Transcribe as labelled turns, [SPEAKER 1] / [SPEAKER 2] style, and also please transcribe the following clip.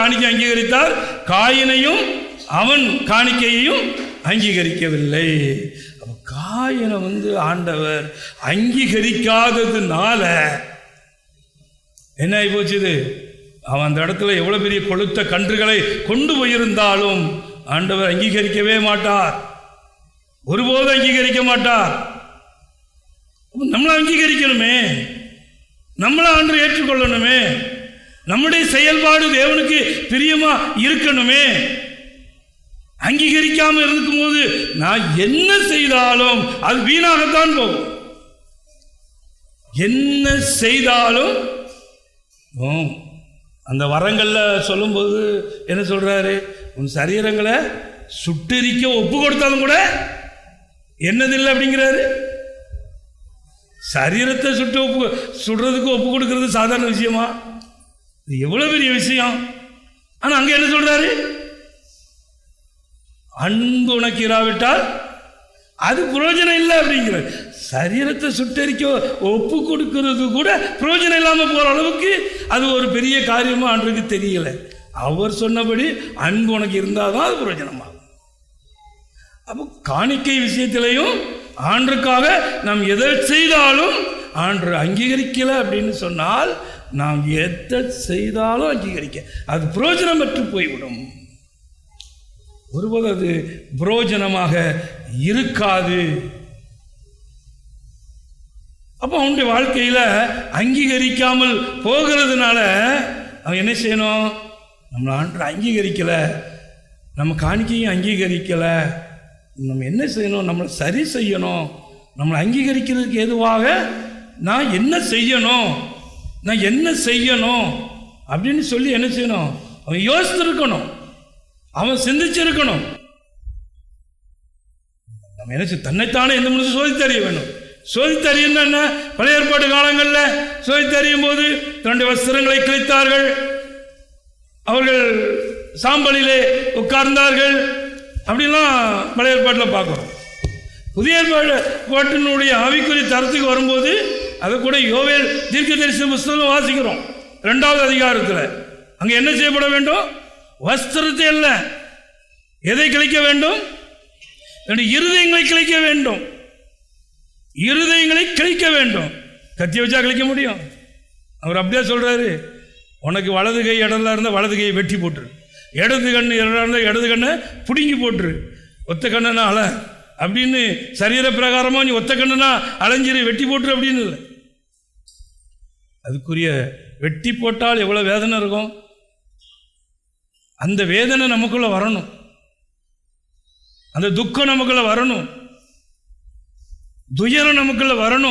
[SPEAKER 1] காணிக்கை அங்கீகரித்தார், காயினையும் அவன் காணிக்கையையும் அங்கீகரிக்கவில்லை. காயினை ஆண்டவர் அங்கீகரிக்காததுனால என்ன ஆகி போச்சு? அவன் அந்த இடத்துல எவ்வளவு பெரிய கொளுத்த கன்றுகளை கொண்டு போயிருந்தாலும் ஆண்டவர் அங்கீகரிக்கவே மாட்டார், ஒருபோதும் அங்கீகரிக்க மாட்டார். நம்மளை அங்கீகரிக்கணுமே, நம்மளை ஆண்டவர் ஏற்றுக்கொள்ளணுமே, நம்முடைய செயல்பாடு தேவனுக்கு பிரியமா இருக்கணுமே. அங்கீகரிக்காம இருக்கும் போது நான் என்ன செய்தாலும் அது வீணாகத்தான் போகும். என்ன செய்தாலும் அந்த வரங்கள்ல சொல்லும்போது என்ன சொல்றாரு? உன் சரீரங்களை சுட்டெரிக்க ஒப்பு கொடுத்தாலும் கூட என்னதில்லை அப்படிங்கிறாரு. சரீரத்தை சுடுறதுக்கு ஒப்பு கொடுக்கறது சாதாரண விஷயமா? எவ்வளவு பெரிய விஷயம். ஆனா அங்க என்ன சொல்றாரு? அன்பு உனக்கு இராவிட்டால் அது பிரயோஜனம் இல்லை அப்படிங்கிற. சரீரத்தை சுட்டரிக்க ஒப்பு கொடுக்கிறது கூட பிரயோஜனம் இல்லாமல் போற அளவுக்கு அது ஒரு பெரிய காரியமா ஆண்டவருக்கு தெரியல. அவர் சொன்னபடி அன்பு உனக்கு இருந்தாதான் அது பிரயோஜனமாகும். அப்போ காணிக்கை விஷயத்திலையும் ஆண்டருக்காக நாம் எதை செய்தாலும் ஆண்டு அங்கீகரிக்கல அப்படின்னு சொன்னால் நாம் எதை செய்தாலும் அங்கீகரிக்க அது பிரயோஜனமற்று போய்விடும். ஒருபோது அது பிரயோஜனமாக இருக்காது. அப்போ அவனுடைய வாழ்க்கையில் அங்கீகரிக்காமல் போகிறதுனால அவன் என்ன செய்யணும்? நம்மளை ஆண்டு அங்கீகரிக்கல, நம்ம காணிக்கையும் அங்கீகரிக்கல. நம்ம என்ன செய்யணும்? நம்மளை சரி செய்யணும். நம்மளை அங்கீகரிக்கிறதுக்கு எதுவாக நான் என்ன செய்யணும், நான் என்ன செய்யணும் அப்படின்னு சொல்லி என்ன செய்யணும்? அவன் யோசித்திருக்கணும், அவன் சிந்திச்சிருக்கணும். நம்ம என்ன தன்னைத்தானே எந்த மனுஷன் சோதித்தறிய வேணும். சோதித்தறியன்னா என்ன? பழைய ஏற்பாட்டு காலங்களில் சோதித்தறியும் போது தன்னுடைய வஸ்திரங்களை கிழித்தார்கள், அவர்கள் சாம்பலிலே உட்கார்ந்தார்கள், அப்படிலாம் பழைய ஏற்பாட்டில் பார்க்குறோம். புதிய ஏற்பாட்டினுடைய ஆவிக்குரிய தரத்துக்கு வரும்போது அதை கூட யோவேல் தீர்க்கதரிசி புஸ்தகம் வாசிக்கிறோம் 2வது அதிகாரத்தில். அங்கே என்ன செய்யப்பட வேண்டும்? வஸ்திரத்தை அல்ல, எதை கிழிக்க வேண்டும்? இருதயங்களை கிழிக்க வேண்டும். இருதயங்களை கிழிக்க வேண்டும். கத்தி வச்சா கிழிக்க முடியும்? அவர் அப்படியே சொல்றாரு, உனக்கு வலது கை இடம்லாம் இருந்தால் வலது கையை வெட்டி போட்டுரு, இடது கண்ணு இடம் இருந்தால் இடது கண்ணை பிடுங்கி போட்டுரு. ஒத்த கண்ணனா அலை அப்படின்னு சரீர பிரகாரமாக நீ ஒத்த கண்ணனா அலைஞ்சிரு, வெட்டி போட்டுரு அப்படின்னு இல்லை. அதுக்குரிய வெட்டி போட்டால் எவ்வளோ வேதனை இருக்கும். அந்த வேதனை நமக்குள்ள வரணும், அந்த துக்கம் நமக்குள்ள வரணும், துயரம் நமக்குள்ள வரணும்.